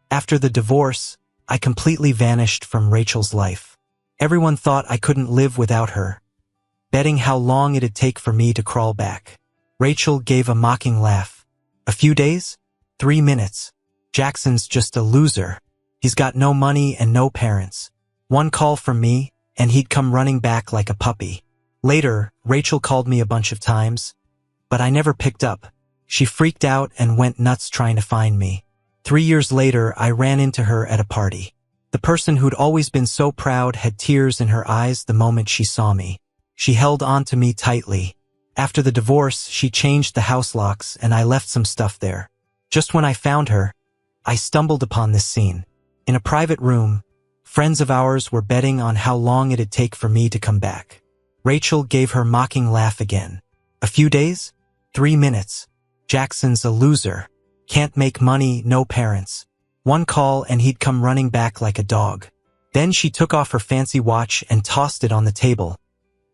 After the divorce, I completely vanished from Rachel's life. Everyone thought I couldn't live without her, betting how long it'd take for me to crawl back. Rachel gave a mocking laugh. A few days? 3 minutes. Jackson's just a loser. He's got no money and no parents. One call from me, and he'd come running back like a puppy. Later, Rachel called me a bunch of times, but I never picked up. She freaked out and went nuts trying to find me. 3 years later, I ran into her at a party. The person who'd always been so proud had tears in her eyes the moment she saw me. She held on to me tightly. After the divorce, she changed the house locks and I left some stuff there. Just when I found her, I stumbled upon this scene. In a private room, friends of ours were betting on how long it'd take for me to come back. Rachel gave her mocking laugh again. A few days? 3 minutes. Jackson's a loser. Can't make money, no parents. One call and he'd come running back like a dog. Then she took off her fancy watch and tossed it on the table,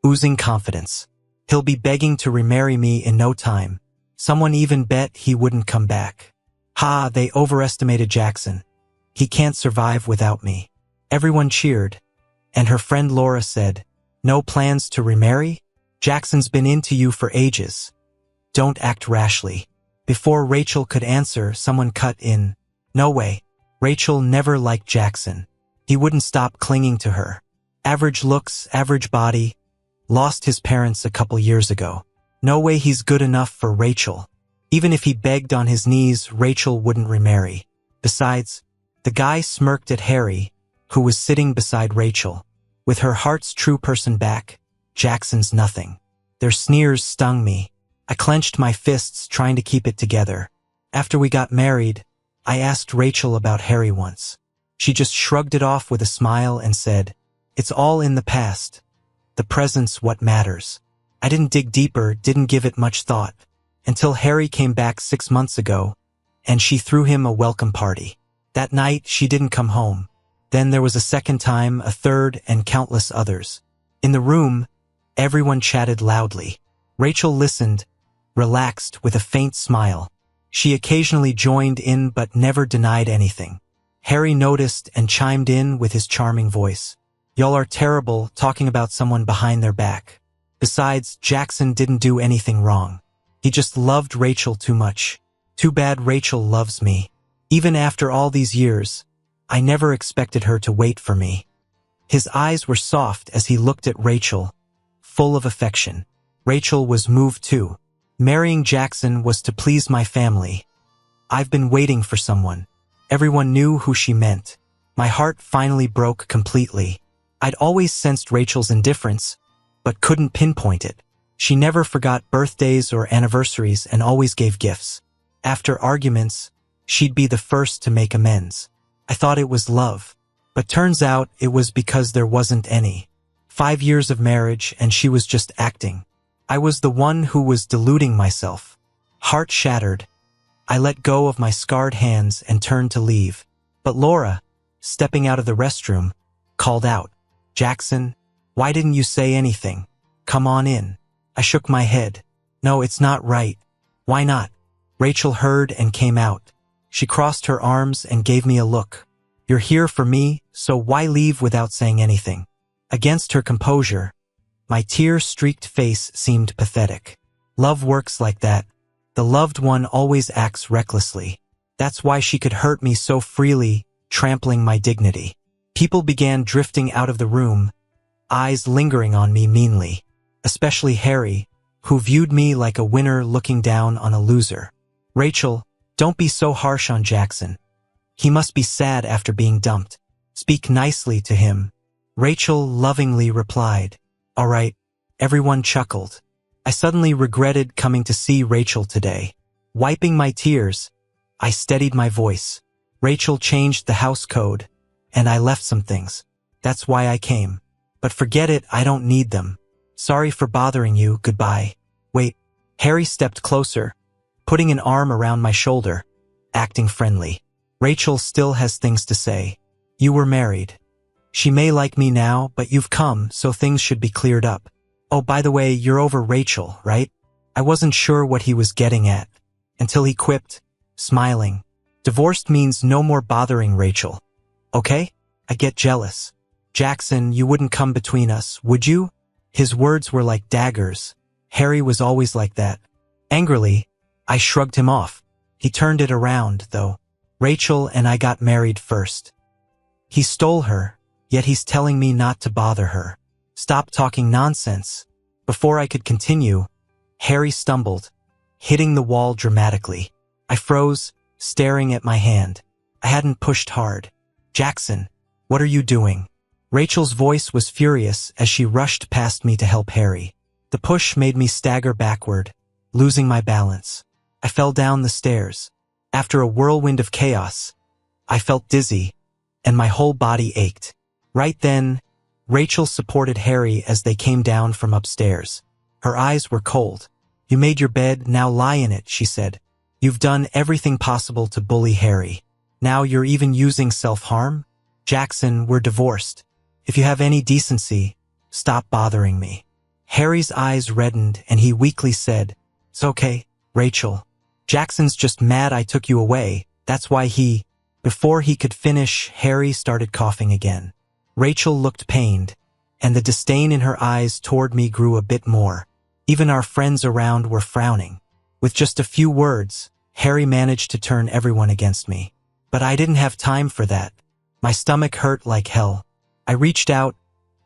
oozing confidence. He'll be begging to remarry me in no time. Someone even bet he wouldn't come back. Ha, they overestimated Jackson. He can't survive without me. Everyone cheered, and her friend Laura said, "No plans to remarry? Jackson's been into you for ages. Don't act rashly." Before Rachel could answer, someone cut in. "No way. Rachel never liked Jackson. He wouldn't stop clinging to her. Average looks, average body. Lost his parents a couple years ago. No way he's good enough for Rachel. Even if he begged on his knees, Rachel wouldn't remarry. Besides, the guy smirked at Harry, who was sitting beside Rachel. With her heart's true person back, Jackson's nothing. Their sneers stung me. I clenched my fists trying to keep it together. After we got married, I asked Rachel about Harry once. She just shrugged it off with a smile and said, "It's all in the past. The present's what matters." I didn't dig deeper, didn't give it much thought, until Harry came back 6 months ago, and she threw him a welcome party. That night, she didn't come home. Then there was a second time, a third, and countless others. In the room, everyone chatted loudly. Rachel listened, relaxed with a faint smile. She occasionally joined in but never denied anything. Harry noticed and chimed in with his charming voice. "Y'all are terrible talking about someone behind their back. Besides, Jackson didn't do anything wrong. He just loved Rachel too much. Too bad Rachel loves me. Even after all these years, I never expected her to wait for me." His eyes were soft as he looked at Rachel, full of affection. Rachel was moved too. Marrying Jackson was to please my family. I've been waiting for someone. Everyone knew who she meant. My heart finally broke completely. I'd always sensed Rachel's indifference, but couldn't pinpoint it. She never forgot birthdays or anniversaries and always gave gifts. After arguments, she'd be the first to make amends. I thought it was love, but turns out it was because there wasn't any. 5 years of marriage and she was just acting. I was the one who was deluding myself. Heart shattered, I let go of my scarred hands and turned to leave. But Laura, stepping out of the restroom, called out, "Jackson, why didn't you say anything? Come on in." I shook my head. "No, it's not right." "Why not?" Rachel heard and came out. She crossed her arms and gave me a look. "You're here for me, so why leave without saying anything?" Against her composure, my tear-streaked face seemed pathetic. Love works like that. The loved one always acts recklessly. That's why she could hurt me so freely, trampling my dignity. People began drifting out of the room, eyes lingering on me meanly, especially Harry, who viewed me like a winner looking down on a loser. "Rachel, don't be so harsh on Jackson. He must be sad after being dumped. Speak nicely to him." Rachel lovingly replied, "All right." Everyone chuckled. I suddenly regretted coming to see Rachel today. Wiping my tears, I steadied my voice. "Rachel changed the house code, and I left some things. That's why I came. But forget it, I don't need them. Sorry for bothering you, goodbye." "Wait." Harry stepped closer, putting an arm around my shoulder, acting friendly. "Rachel still has things to say. You were married. She may like me now, but you've come, so things should be cleared up. Oh, by the way, you're over Rachel, right?" I wasn't sure what he was getting at, until he quipped, smiling, Divorced means no more bothering Rachel. Okay? I get jealous. Jackson, you wouldn't come between us, would you? His words were like daggers. Harry was always like that. Angrily, I shrugged him off. He turned it around, though. Rachel and I got married first. He stole her, yet he's telling me not to bother her. Stop talking nonsense. Before I could continue, Harry stumbled, hitting the wall dramatically. I froze, staring at my hand. I hadn't pushed hard. Jackson, what are you doing? Rachel's voice was furious as she rushed past me to help Harry. The push made me stagger backward, losing my balance. I fell down the stairs. After a whirlwind of chaos, I felt dizzy, and my whole body ached. Right then, Rachel supported Harry as they came down from upstairs. Her eyes were cold. You made your bed, now lie in it, she said. You've done everything possible to bully Harry. Now you're even using self-harm? Jackson, we're divorced. If you have any decency, stop bothering me. Harry's eyes reddened and he weakly said, It's okay, Rachel. Jackson's just mad I took you away. That's why he... Before he could finish, Harry started coughing again. Rachel looked pained, and the disdain in her eyes toward me grew a bit more. Even our friends around were frowning. With just a few words, Harry managed to turn everyone against me. But I didn't have time for that. My stomach hurt like hell. I reached out,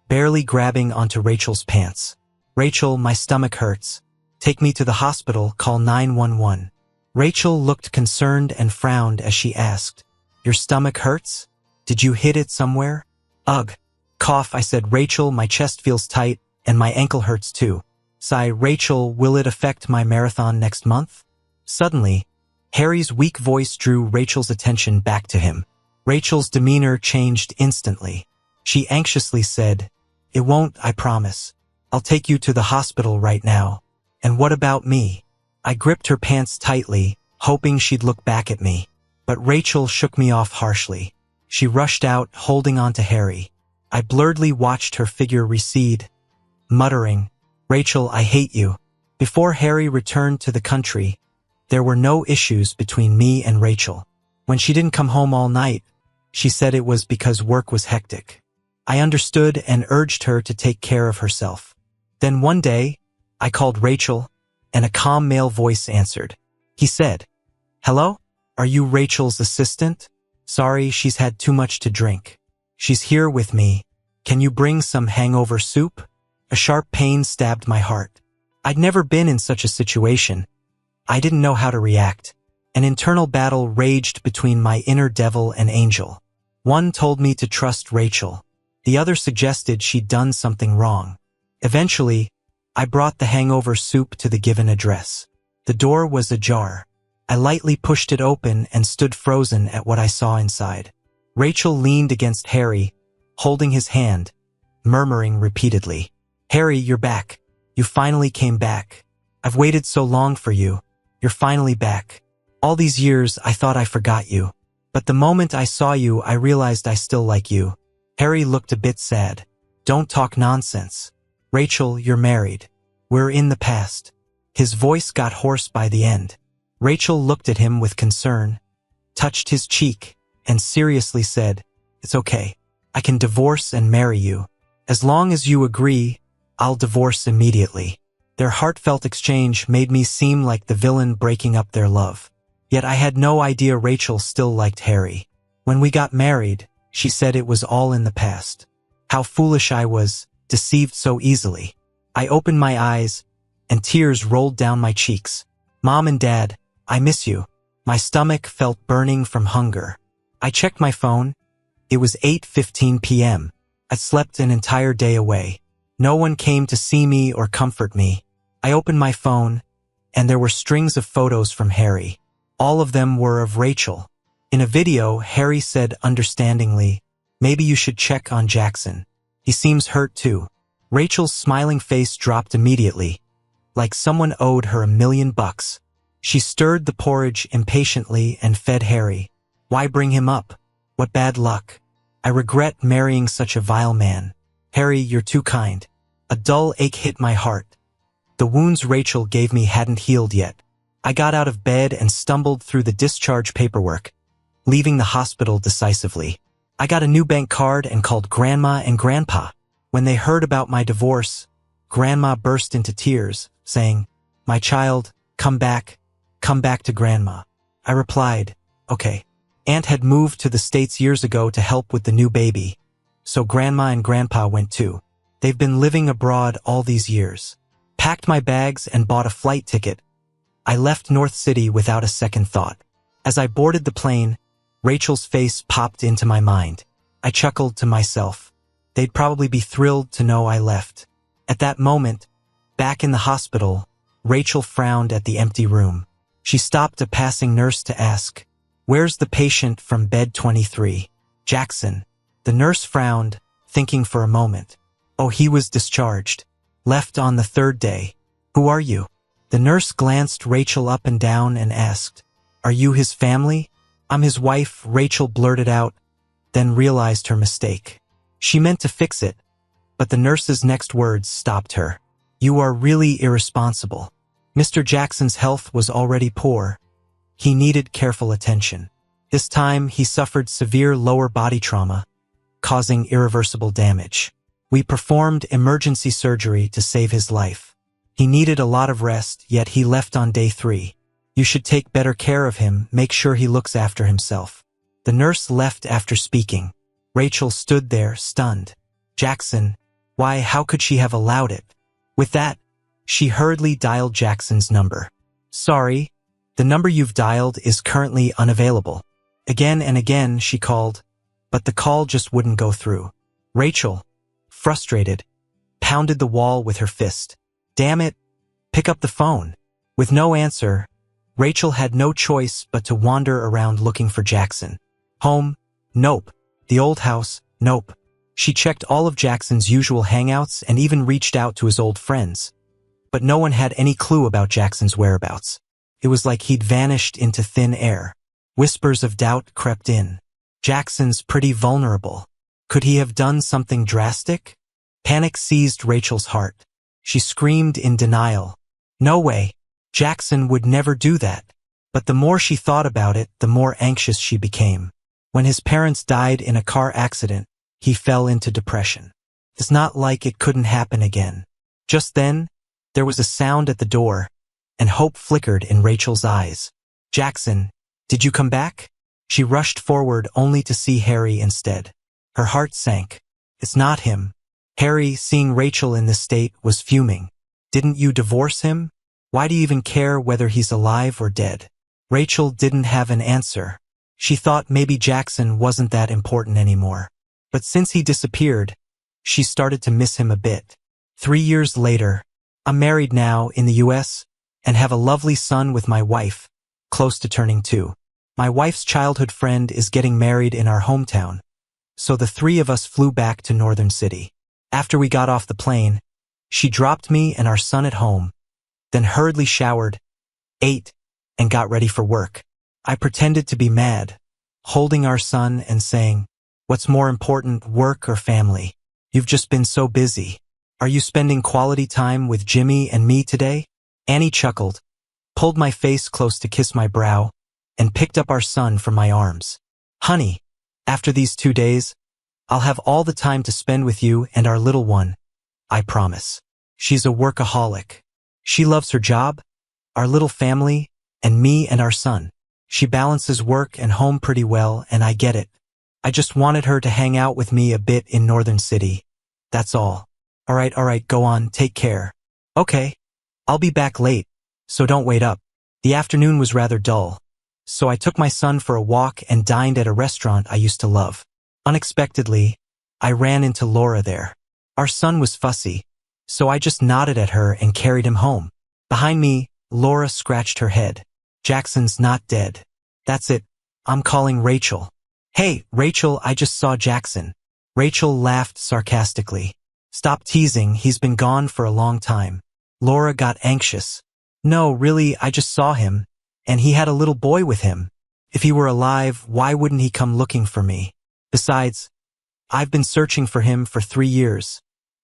barely grabbing onto Rachel's pants. Rachel, my stomach hurts. Take me to the hospital, call 911. Rachel looked concerned and frowned as she asked, Your stomach hurts? Did you hit it somewhere? Ugh. Cough, I said, Rachel, my chest feels tight, and my ankle hurts too. Sigh, Rachel, will it affect my marathon next month? Suddenly, Harry's weak voice drew Rachel's attention back to him. Rachel's demeanor changed instantly. She anxiously said, It won't, I promise. I'll take you to the hospital right now. And what about me? I gripped her pants tightly, hoping she'd look back at me. But Rachel shook me off harshly. She rushed out, holding on to Harry. I blurredly watched her figure recede, muttering, Rachel, I hate you. Before Harry returned to the country, there were no issues between me and Rachel. When she didn't come home all night, she said it was because work was hectic. I understood and urged her to take care of herself. Then one day, I called Rachel, and a calm male voice answered. He said, Hello? Are you Rachel's assistant? Sorry, she's had too much to drink. She's here with me. Can you bring some hangover soup? A sharp pain stabbed my heart. I'd never been in such a situation. I didn't know how to react. An internal battle raged between my inner devil and angel. One told me to trust Rachel. The other suggested she'd done something wrong. Eventually, I brought the hangover soup to the given address. The door was ajar. I lightly pushed it open and stood frozen at what I saw inside. Rachel leaned against Harry, holding his hand, murmuring repeatedly, Harry, you're back. You finally came back. I've waited so long for you. You're finally back. All these years, I thought I forgot you. But the moment I saw you, I realized I still like you. Harry looked a bit sad. Don't talk nonsense. Rachel, you're married. We're in the past. His voice got hoarse by the end. Rachel looked at him with concern, touched his cheek, and seriously said, It's okay. I can divorce and marry you. As long as you agree, I'll divorce immediately. Their heartfelt exchange made me seem like the villain breaking up their love. Yet I had no idea Rachel still liked Harry. When we got married, she said it was all in the past. How foolish I was, deceived so easily. I opened my eyes, and tears rolled down my cheeks. Mom and Dad, I miss you. My stomach felt burning from hunger. I checked my phone. It was 8:15 p.m. I slept an entire day away. No one came to see me or comfort me. I opened my phone, and there were strings of photos from Harry. All of them were of Rachel. In a video, Harry said understandingly, Maybe you should check on Jackson. He seems hurt too. Rachel's smiling face dropped immediately, like someone owed her $1 million. She stirred the porridge impatiently and fed Harry. Why bring him up? What bad luck. I regret marrying such a vile man. Harry, you're too kind. A dull ache hit my heart. The wounds Rachel gave me hadn't healed yet. I got out of bed and stumbled through the discharge paperwork, leaving the hospital decisively. I got a new bank card and called Grandma and Grandpa. When they heard about my divorce, Grandma burst into tears, saying, "My child, come back to Grandma." I replied, "Okay." Aunt had moved to the States years ago to help with the new baby, so Grandma and Grandpa went too. They've been living abroad all these years. Packed my bags and bought a flight ticket. I left North City without a second thought. As I boarded the plane, Rachel's face popped into my mind. I chuckled to myself. They'd probably be thrilled to know I left. At that moment, back in the hospital, Rachel frowned at the empty room. She stopped a passing nurse to ask, "Where's the patient from bed 23? Jackson." The nurse frowned, thinking for a moment. "Oh, he was discharged. Left on the third day." "Who are you?" The nurse glanced Rachel up and down and asked, "Are you his family?" "I'm his wife," Rachel blurted out, then realized her mistake. She meant to fix it, but the nurse's next words stopped her. "You are really irresponsible. Mr. Jackson's health was already poor. He needed careful attention. This time he suffered severe lower body trauma, causing irreversible damage. We performed emergency surgery to save his life. He needed a lot of rest, yet he left on day 3. You should take better care of him, make sure he looks after himself." The nurse left after speaking. Rachel stood there, stunned. Jackson, why, how could she have allowed it? With that, she hurriedly dialed Jackson's number. "Sorry, the number you've dialed is currently unavailable." Again and again she called, but the call just wouldn't go through. Rachel, frustrated, pounded the wall with her fist. "Damn it, pick up the phone." With no answer, Rachel had no choice but to wander around looking for Jackson. Home? Nope. The old house? Nope. She checked all of Jackson's usual hangouts and even reached out to his old friends. But no one had any clue about Jackson's whereabouts. It was like he'd vanished into thin air. Whispers of doubt crept in. Jackson's pretty vulnerable. Could he have done something drastic? Panic seized Rachel's heart. She screamed in denial. No way. Jackson would never do that. But the more she thought about it, the more anxious she became. When his parents died in a car accident, he fell into depression. It's not like it couldn't happen again. Just then, there was a sound at the door, and hope flickered in Rachel's eyes. "Jackson, did you come back?" She rushed forward only to see Harry instead. Her heart sank. It's not him. Harry, seeing Rachel in this state, was fuming. "Didn't you divorce him? Why do you even care whether he's alive or dead?" Rachel didn't have an answer. She thought maybe Jackson wasn't that important anymore. But since he disappeared, she started to miss him a bit. 3 years later, I'm married now in the US and have a lovely son with my wife, close to turning 2. My wife's childhood friend is getting married in our hometown, so the 3 of us flew back to Northern City. After we got off the plane, she dropped me and our son at home, then hurriedly showered, ate, and got ready for work. I pretended to be mad, holding our son and saying, "What's more important, work or family? You've just been so busy. Are you spending quality time with Jimmy and me today?" Annie chuckled, pulled my face close to kiss my brow, and picked up our son from my arms. "Honey, after these 2 days, I'll have all the time to spend with you and our little one. I promise." She's a workaholic. She loves her job, our little family, and me and our son. She balances work and home pretty well, and I get it. I just wanted her to hang out with me a bit in Northern City. That's all. All right, go on, take care. Okay. I'll be back late, so don't wait up. The afternoon was rather dull, so I took my son for a walk and dined at a restaurant I used to love. Unexpectedly, I ran into Laura there. Our son was fussy, so I just nodded at her and carried him home. Behind me, Laura scratched her head. "Jackson's not dead. That's it. I'm calling Rachel." "Hey, Rachel, I just saw Jackson." Rachel laughed sarcastically. "Stop teasing, he's been gone for a long time." Laura got anxious. "No, really, I just saw him, and he had a little boy with him. If he were alive, why wouldn't he come looking for me? Besides, I've been searching for him for 3 years,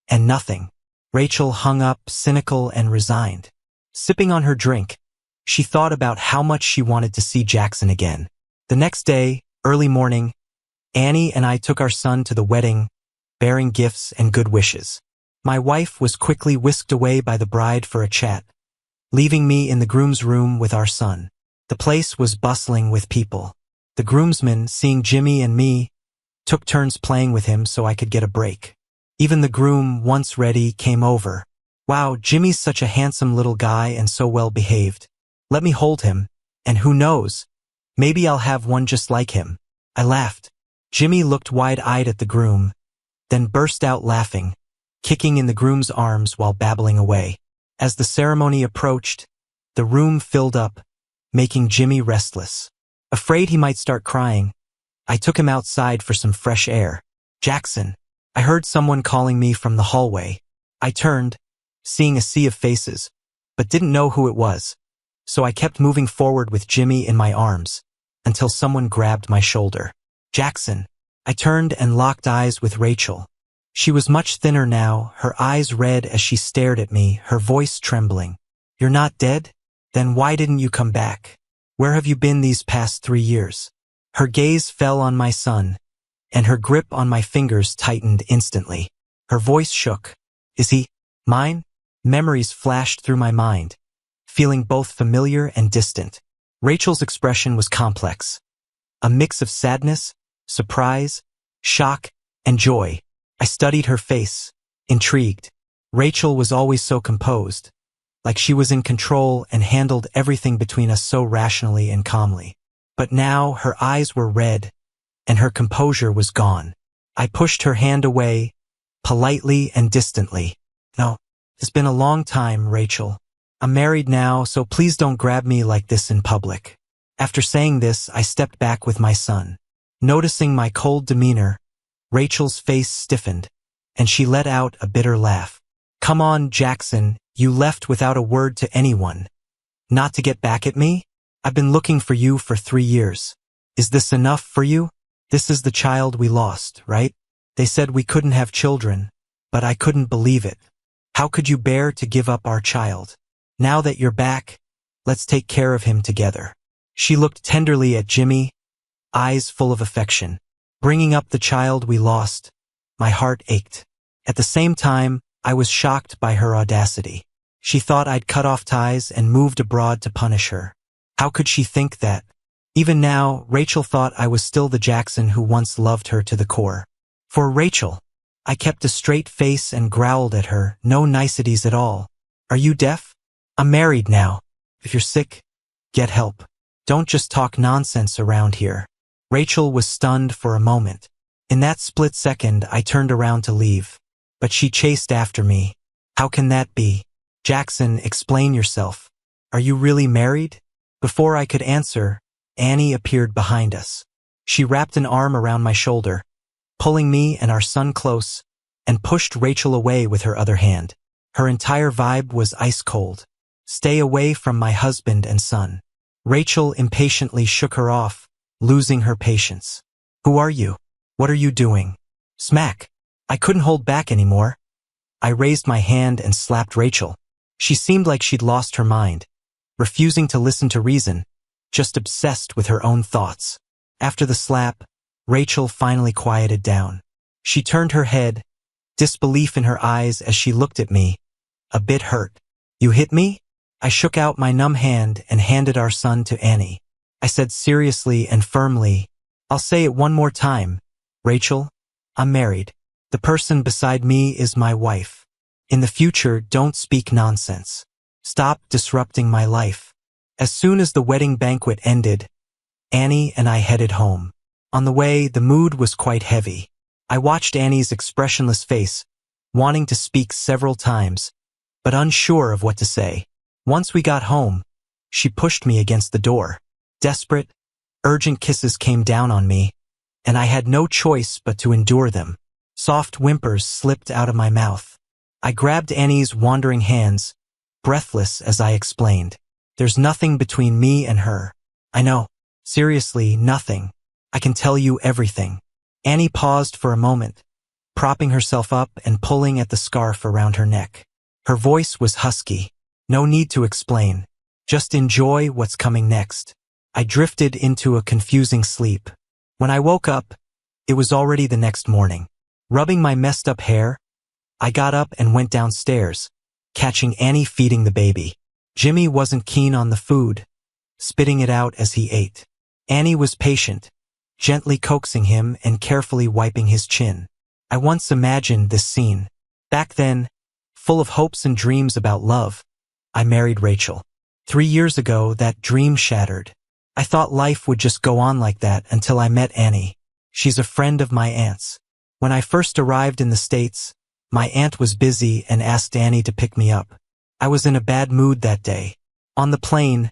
and nothing." Rachel hung up, cynical and resigned. Sipping on her drink, she thought about how much she wanted to see Jackson again. The next day, Early morning, Annie and I took our son to the wedding, bearing gifts and good wishes. My wife was quickly whisked away by the bride for a chat, leaving me in the groom's room with our son. The place was bustling with people. The groomsmen, seeing Jimmy and me, took turns playing with him so I could get a break. Even the groom, once ready, came over. Wow, Jimmy's such a handsome little guy and so well behaved. Let me hold him, and who knows, maybe I'll have one just like him. I laughed. Jimmy looked wide-eyed at the groom, then burst out laughing, kicking in the groom's arms while babbling away. As the ceremony approached, the room filled up, making Jimmy restless. Afraid he might start crying, I took him outside for some fresh air. Jackson. I heard someone calling me from the hallway. I turned, seeing a sea of faces, but didn't know who it was. So I kept moving forward with Jimmy in my arms, until someone grabbed my shoulder. Jackson. I turned and locked eyes with Rachel. She was much thinner now, her eyes red as she stared at me, her voice trembling. You're not dead? Then why didn't you come back? Where have you been these past 3 years? Her gaze fell on my son, and her grip on my fingers tightened instantly. Her voice shook. Is he mine? Memories flashed through my mind, feeling both familiar and distant. Rachel's expression was complex, a mix of sadness, surprise, shock, and joy. I studied her face, intrigued. Rachel was always so composed, like she was in control and handled everything between us so rationally and calmly. But now her eyes were red, and her composure was gone. I pushed her hand away, politely and distantly. No, it's been a long time, Rachel. I'm married now, so please don't grab me like this in public. After saying this, I stepped back with my son. Noticing my cold demeanor, Rachel's face stiffened, and she let out a bitter laugh. Come on, Jackson, you left without a word to anyone. Not to get back at me? I've been looking for you for 3 years. Is this enough for you? This is the child we lost, right? They said we couldn't have children, but I couldn't believe it. How could you bear to give up our child? Now that you're back, let's take care of him together. She looked tenderly at Jimmy, eyes full of affection. Bringing up the child we lost, my heart ached. At the same time, I was shocked by her audacity. She thought I'd cut off ties and moved abroad to punish her. How could she think that? Even now, Rachel thought I was still the Jackson who once loved her to the core. For Rachel, I kept a straight face and growled at her, no niceties at all. Are you deaf? I'm married now. If you're sick, get help. Don't just talk nonsense around here. Rachel was stunned for a moment. In that split second, I turned around to leave. But she chased after me. How can that be? Jackson, explain yourself. Are you really married? Before I could answer, Annie appeared behind us. She wrapped an arm around my shoulder, pulling me and our son close, and pushed Rachel away with her other hand. Her entire vibe was ice cold. Stay away from my husband and son. Rachel impatiently shook her off, losing her patience. Who are you? What are you doing? Smack. I couldn't hold back anymore. I raised my hand and slapped Rachel. She seemed like she'd lost her mind, refusing to listen to reason, just obsessed with her own thoughts. After the slap, Rachel finally quieted down. She turned her head, disbelief in her eyes as she looked at me, a bit hurt. You hit me? I shook out my numb hand and handed our son to Annie. I said seriously and firmly, I'll say it one more time. Rachel, I'm married. The person beside me is my wife. In the future, don't speak nonsense. Stop disrupting my life. As soon as the wedding banquet ended, Annie and I headed home. On the way, the mood was quite heavy. I watched Annie's expressionless face, wanting to speak several times, but unsure of what to say. Once we got home, she pushed me against the door. Desperate, urgent kisses came down on me, and I had no choice but to endure them. Soft whimpers slipped out of my mouth. I grabbed Annie's wandering hands, breathless as I explained. There's nothing between me and her. I know. Seriously, nothing. I can tell you everything. Annie paused for a moment, propping herself up and pulling at the scarf around her neck. Her voice was husky. No need to explain. Just enjoy what's coming next. I drifted into a confusing sleep. When I woke up, it was already the next morning. Rubbing my messed up hair, I got up and went downstairs, catching Annie feeding the baby. Jimmy wasn't keen on the food, spitting it out as he ate. Annie was patient, gently coaxing him and carefully wiping his chin. I once imagined this scene. Back then, full of hopes and dreams about love, I married Rachel. 3 years ago, that dream shattered. I thought life would just go on like that until I met Annie. She's a friend of my aunt's. When I first arrived in the States, my aunt was busy and asked Annie to pick me up. I was in a bad mood that day. On the plane,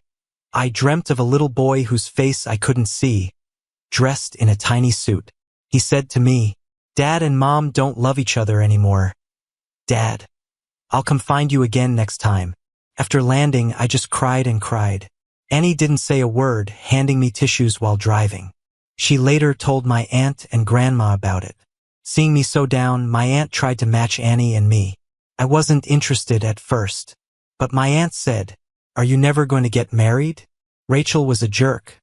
I dreamt of a little boy whose face I couldn't see, dressed in a tiny suit. He said to me, "Dad and Mom don't love each other anymore. Dad, I'll come find you again next time." After landing, I just cried and cried. Annie didn't say a word, handing me tissues while driving. She later told my aunt and grandma about it. Seeing me so down, my aunt tried to match Annie and me. I wasn't interested at first, but my aunt said, "Are you never going to get married?" Rachel was a jerk,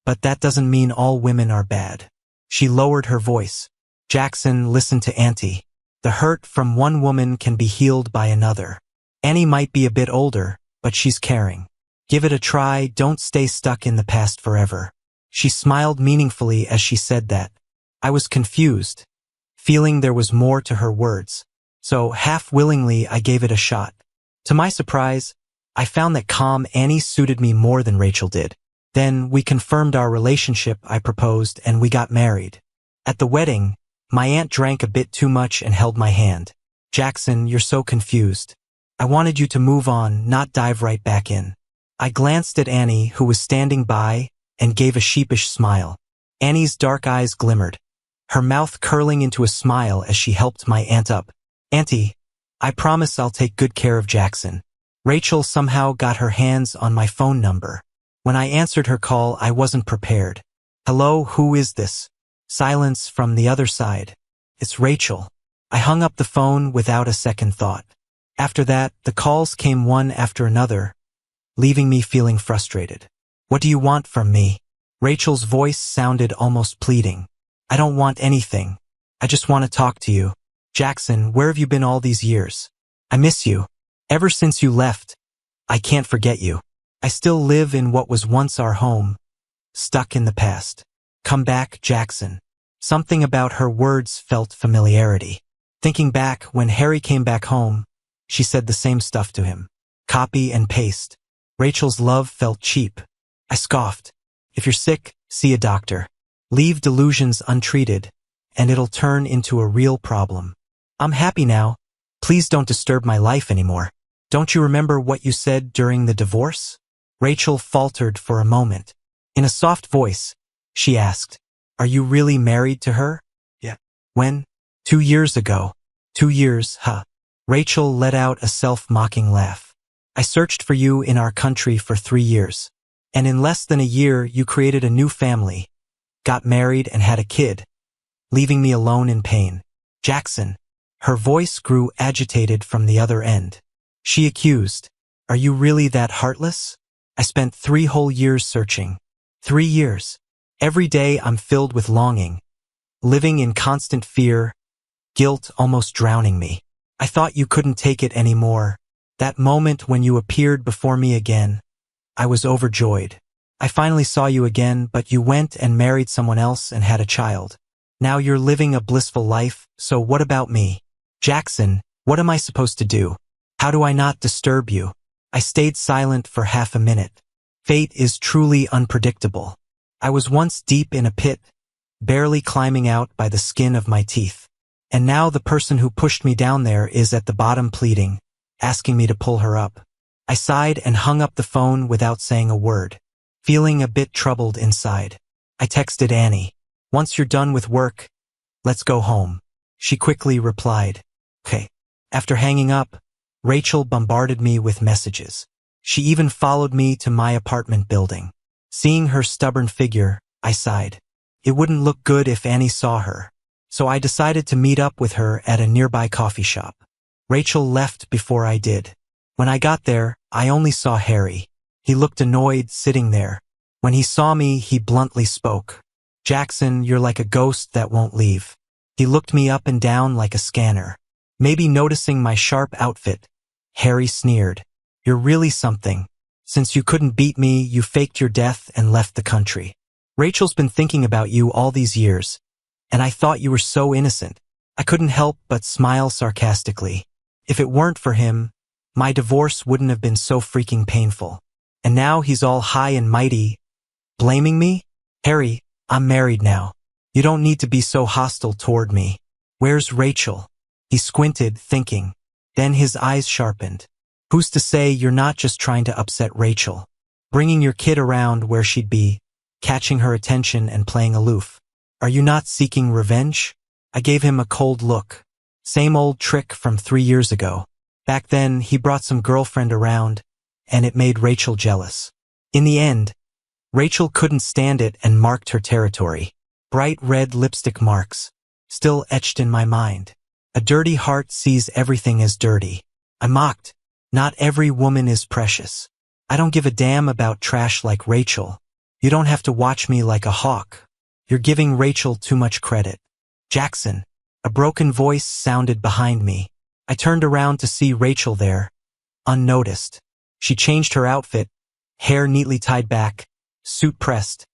but that doesn't mean all women are bad. She lowered her voice. "Jackson, listen to Auntie. The hurt from one woman can be healed by another. Annie might be a bit older, but she's caring. Give it a try, don't stay stuck in the past forever." She smiled meaningfully as she said that. I was confused, feeling there was more to her words. So, half-willingly, I gave it a shot. To my surprise, I found that calm Annie suited me more than Rachel did. Then, we confirmed our relationship, I proposed, and we got married. At the wedding, my aunt drank a bit too much and held my hand. "Jackson, you're so confused. I wanted you to move on, not dive right back in." I glanced at Annie, who was standing by, and gave a sheepish smile. Annie's dark eyes glimmered, her mouth curling into a smile as she helped my aunt up. "Auntie, I promise I'll take good care of Jackson." Rachel somehow got her hands on my phone number. When I answered her call, I wasn't prepared. "Hello, who is this?" Silence from the other side. "It's Rachel." I hung up the phone without a second thought. After that, the calls came one after another, leaving me feeling frustrated. "What do you want from me?" Rachel's voice sounded almost pleading. "I don't want anything. I just want to talk to you. Jackson, where have you been all these years? I miss you. Ever since you left, I can't forget you. I still live in what was once our home, stuck in the past. Come back, Jackson." Something about her words felt familiarity. Thinking back, when Harry came back home, she said the same stuff to him. Copy and paste. Rachel's love felt cheap. I scoffed. "If you're sick, see a doctor. Leave delusions untreated, and it'll turn into a real problem. I'm happy now. Please don't disturb my life anymore. Don't you remember what you said during the divorce?" Rachel faltered for a moment. In a soft voice, she asked, "Are you really married to her?" "Yeah." "When?" 2 years ago." 2 years, huh? Rachel let out a self-mocking laugh. "I searched for you in our country for 3 years. And in less than a year, you created a new family, got married and had a kid, leaving me alone in pain. Jackson." Her voice grew agitated from the other end. She accused, "Are you really that heartless? I spent 3 whole years searching. 3 years. Every day I'm filled with longing, living in constant fear, guilt almost drowning me. I thought you couldn't take it anymore. That moment when you appeared before me again, I was overjoyed. I finally saw you again, but you went and married someone else and had a child. Now you're living a blissful life, so what about me? Jackson, what am I supposed to do? How do I not disturb you?" I stayed silent for half a minute. Fate is truly unpredictable. I was once deep in a pit, barely climbing out by the skin of my teeth. And now the person who pushed me down there is at the bottom pleading, asking me to pull her up. I sighed and hung up the phone without saying a word, feeling a bit troubled inside. I texted Annie, "Once you're done with work, let's go home." She quickly replied, "Okay." After hanging up, Rachel bombarded me with messages. She even followed me to my apartment building. Seeing her stubborn figure, I sighed. It wouldn't look good if Annie saw her, so I decided to meet up with her at a nearby coffee shop. Rachel left before I did. When I got there, I only saw Harry. He looked annoyed, sitting there. When he saw me, he bluntly spoke, Jackson, you're like a ghost that won't leave. He looked me up and down like a scanner. Maybe noticing my sharp outfit, Harry sneered. You're really something. Since you couldn't beat me, you faked your death and left the country. Rachel's been thinking about you all these years, and I thought you were so innocent. I couldn't help but smile sarcastically. If it weren't for him, my divorce wouldn't have been so freaking painful. And now he's all high and mighty, blaming me? Harry, I'm married now. You don't need to be so hostile toward me. Where's Rachel? He squinted, thinking. Then his eyes sharpened. Who's to say you're not just trying to upset Rachel? Bringing your kid around where she'd be, catching her attention and playing aloof. Are you not seeking revenge? I gave him a cold look. Same old trick from 3 years ago. Back then, he brought some girlfriend around, and it made Rachel jealous. In the end, Rachel couldn't stand it and marked her territory. Bright red lipstick marks, still etched in my mind. A dirty heart sees everything as dirty. I mocked. Not every woman is precious. I don't give a damn about trash like Rachel. You don't have to watch me like a hawk. You're giving Rachel too much credit. Jackson. A broken voice sounded behind me. I turned around to see Rachel there, unnoticed. She changed her outfit, hair neatly tied back, suit pressed,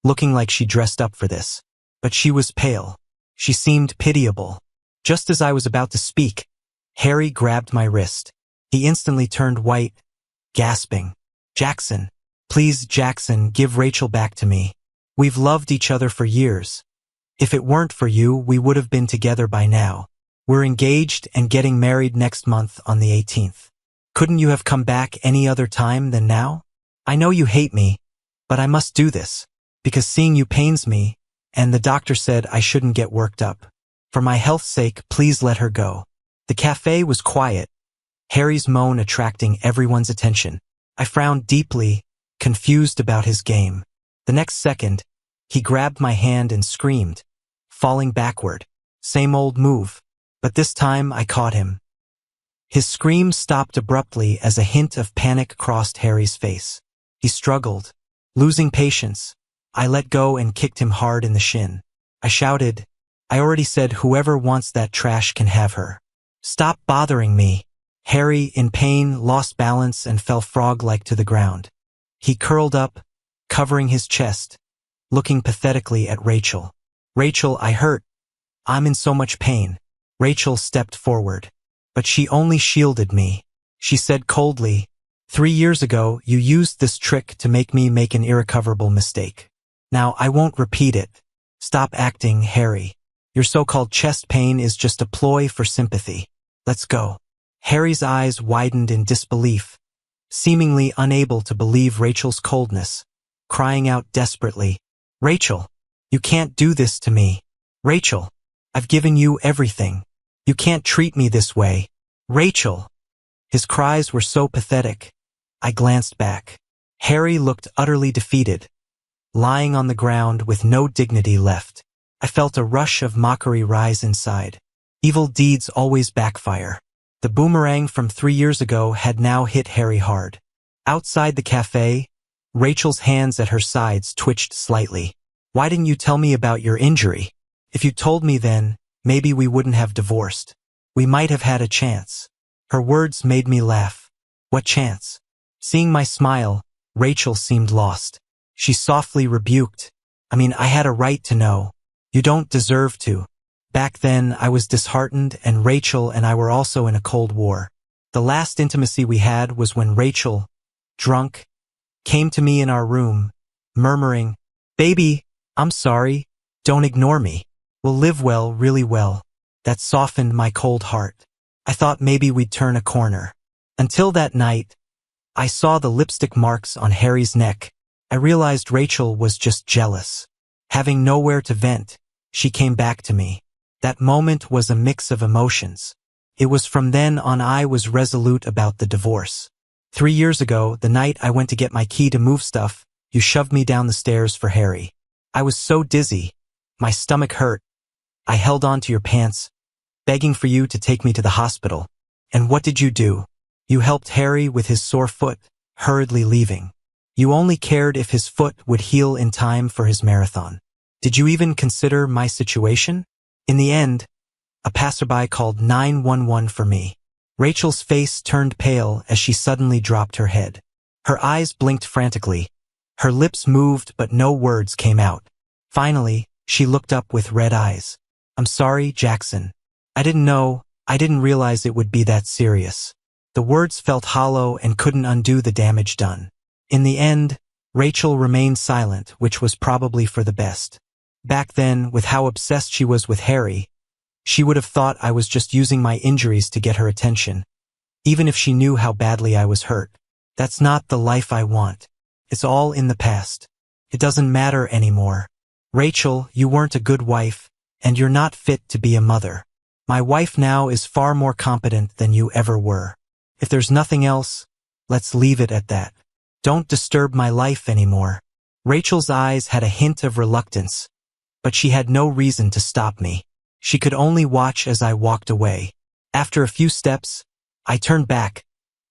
looking like she dressed up for this. But she was pale. She seemed pitiable. Just as I was about to speak, Harry grabbed my wrist. He instantly turned white, gasping. Jackson. Please, Jackson, give Rachel back to me. We've loved each other for years. If it weren't for you, we would have been together by now. We're engaged and getting married next month on the 18th. Couldn't you have come back any other time than now? I know you hate me, but I must do this, because seeing you pains me, and the doctor said I shouldn't get worked up. For my health's sake, please let her go. The cafe was quiet, Harry's moan attracting everyone's attention. I frowned deeply, confused about his game. The next second, he grabbed my hand and screamed, falling backward. Same old move, but this time I caught him. His scream stopped abruptly as a hint of panic crossed Harry's face. He struggled, losing patience. I let go and kicked him hard in the shin. I shouted, I already said whoever wants that trash can have her. Stop bothering me. Harry, in pain, lost balance and fell frog-like to the ground. He curled up, covering his chest, looking pathetically at Rachel. Rachel, I hurt. I'm in so much pain. Rachel stepped forward. But she only shielded me. She said coldly, 3 years ago, you used this trick to make me make an irrecoverable mistake. Now, I won't repeat it. Stop acting, Harry. Your so-called chest pain is just a ploy for sympathy. Let's go. Harry's eyes widened in disbelief, seemingly unable to believe Rachel's coldness, crying out desperately, Rachel, you can't do this to me. Rachel, I've given you everything. You can't treat me this way. Rachel. His cries were so pathetic. I glanced back. Harry looked utterly defeated, lying on the ground with no dignity left. I felt a rush of mockery rise inside. Evil deeds always backfire. The boomerang from 3 years ago had now hit Harry hard. Outside the cafe, Rachel's hands at her sides twitched slightly. Why didn't you tell me about your injury? If you told me then, maybe we wouldn't have divorced. We might have had a chance. Her words made me laugh. What chance? Seeing my smile, Rachel seemed lost. She softly rebuked. I had a right to know. You don't deserve to. Back then, I was disheartened and Rachel and I were also in a cold war. The last intimacy we had was when Rachel, drunk, came to me in our room, murmuring, Baby, I'm sorry. Don't ignore me. We'll live well, really well. That softened my cold heart. I thought maybe we'd turn a corner. Until that night, I saw the lipstick marks on Harry's neck. I realized Rachel was just jealous. Having nowhere to vent, she came back to me. That moment was a mix of emotions. It was from then on I was resolute about the divorce. 3 years ago, the night I went to get my key to move stuff, you shoved me down the stairs for Harry. I was so dizzy. My stomach hurt. I held on to your pants, begging for you to take me to the hospital. And what did you do? You helped Harry with his sore foot, hurriedly leaving. You only cared if his foot would heal in time for his marathon. Did you even consider my situation? In the end, a passerby called 911 for me. Rachel's face turned pale as she suddenly dropped her head. Her eyes blinked frantically. Her lips moved, but no words came out. Finally, she looked up with red eyes. I'm sorry, Jackson. I didn't realize it would be that serious. The words felt hollow and couldn't undo the damage done. In the end, Rachel remained silent, which was probably for the best. Back then, with how obsessed she was with Harry, she would have thought I was just using my injuries to get her attention, even if she knew how badly I was hurt. That's not the life I want. It's all in the past. It doesn't matter anymore. Rachel, you weren't a good wife, and you're not fit to be a mother. My wife now is far more competent than you ever were. If there's nothing else, let's leave it at that. Don't disturb my life anymore. Rachel's eyes had a hint of reluctance, but she had no reason to stop me. She could only watch as I walked away. After a few steps, I turned back,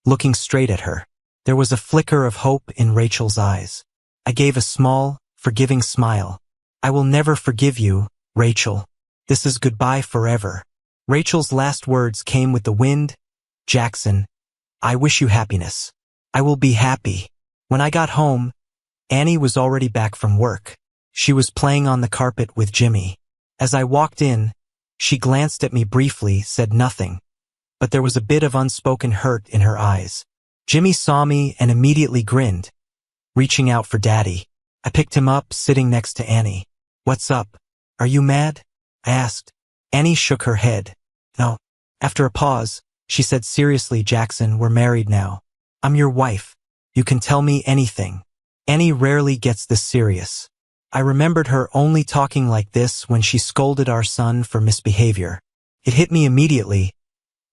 looking straight at her. There was a flicker of hope in Rachel's eyes. I gave a small, forgiving smile. I will never forgive you, Rachel. This is goodbye forever. Rachel's last words came with the wind. Jackson, I wish you happiness. I will be happy. When I got home, Annie was already back from work. She was playing on the carpet with Jimmy. As I walked in, she glanced at me briefly, said nothing, but there was a bit of unspoken hurt in her eyes. Jimmy saw me and immediately grinned, reaching out for Daddy. I picked him up, sitting next to Annie. What's up? Are you mad? I asked. Annie shook her head. No. After a pause, she said seriously, Jackson, we're married now. I'm your wife. You can tell me anything. Annie rarely gets this serious. I remembered her only talking like this when she scolded our son for misbehavior. It hit me immediately.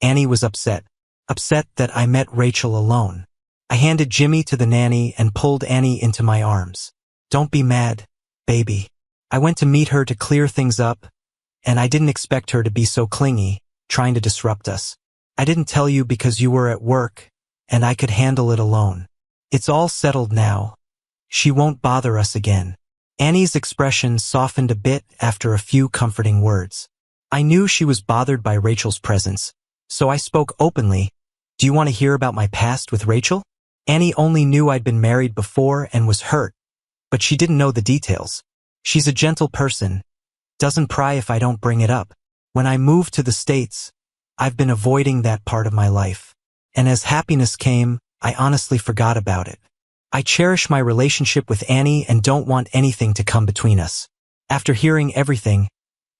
Annie was upset. Upset that I met Rachel alone. I handed Jimmy to the nanny and pulled Annie into my arms. Don't be mad, baby. I went to meet her to clear things up, and I didn't expect her to be so clingy, trying to disrupt us. I didn't tell you because you were at work, and I could handle it alone. It's all settled now. She won't bother us again. Annie's expression softened a bit after a few comforting words. I knew she was bothered by Rachel's presence, so I spoke openly. Do you want to hear about my past with Rachel? Annie only knew I'd been married before and was hurt, but she didn't know the details. She's a gentle person, doesn't pry if I don't bring it up. When I moved to the States, I've been avoiding that part of my life, and as happiness came, I honestly forgot about it. I cherish my relationship with Annie and don't want anything to come between us. After hearing everything,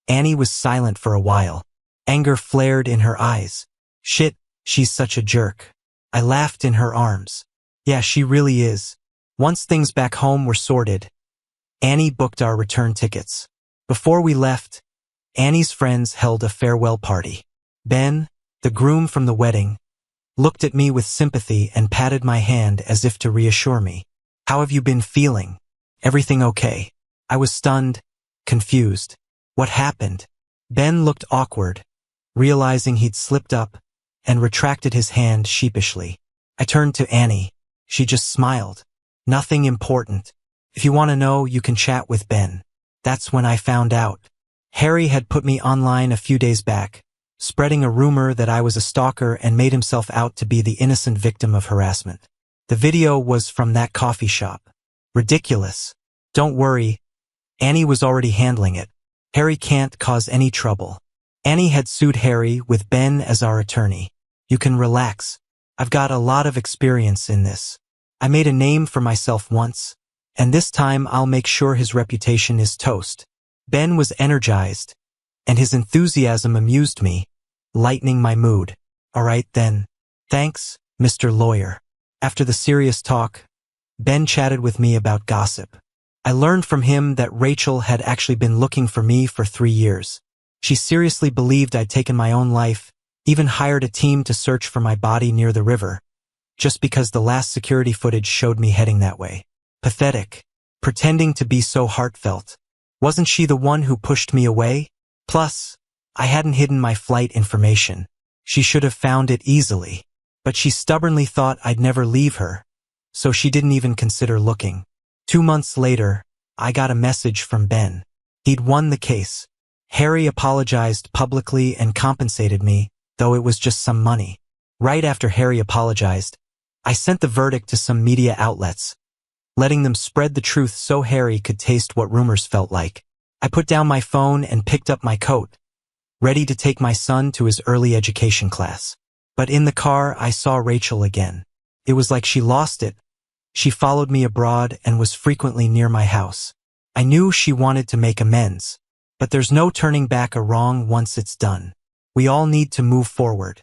Annie was silent for a while. Anger flared in her eyes. Shit, she's such a jerk. I laughed in her arms. Yeah, she really is. Once things back home were sorted, Annie booked our return tickets. Before we left, Annie's friends held a farewell party. Ben, the groom from the wedding, looked at me with sympathy and patted my hand as if to reassure me. How have you been feeling? Everything okay? I was stunned, confused. What happened? Ben looked awkward, realizing he'd slipped up, and retracted his hand sheepishly. I turned to Annie. She just smiled. Nothing important. If you want to know, you can chat with Ben. That's when I found out. Harry had put me online a few days back, spreading a rumor that I was a stalker and made himself out to be the innocent victim of harassment. The video was from that coffee shop. Ridiculous. Don't worry. Annie was already handling it. Harry can't cause any trouble. Annie had sued Harry with Ben as our attorney. You can relax. I've got a lot of experience in this. I made a name for myself once, and this time I'll make sure his reputation is toast. Ben was energized, and his enthusiasm amused me, lightening my mood. All right then. Thanks, Mr. Lawyer. After the serious talk, Ben chatted with me about gossip. I learned from him that Rachel had actually been looking for me for 3 years. She seriously believed I'd taken my own life, even hired a team to search for my body near the river, just because the last security footage showed me heading that way. Pathetic. Pretending to be so heartfelt. Wasn't she the one who pushed me away? Plus, I hadn't hidden my flight information. She should have found it easily. But she stubbornly thought I'd never leave her, so she didn't even consider looking. 2 months later, I got a message from Ben. He'd won the case. Harry apologized publicly and compensated me, though it was just some money. Right after Harry apologized, I sent the verdict to some media outlets, letting them spread the truth so Harry could taste what rumors felt like. I put down my phone and picked up my coat, ready to take my son to his early education class. But in the car, I saw Rachel again. It was like she lost it. She followed me abroad and was frequently near my house. I knew she wanted to make amends, but there's no turning back a wrong once it's done. We all need to move forward.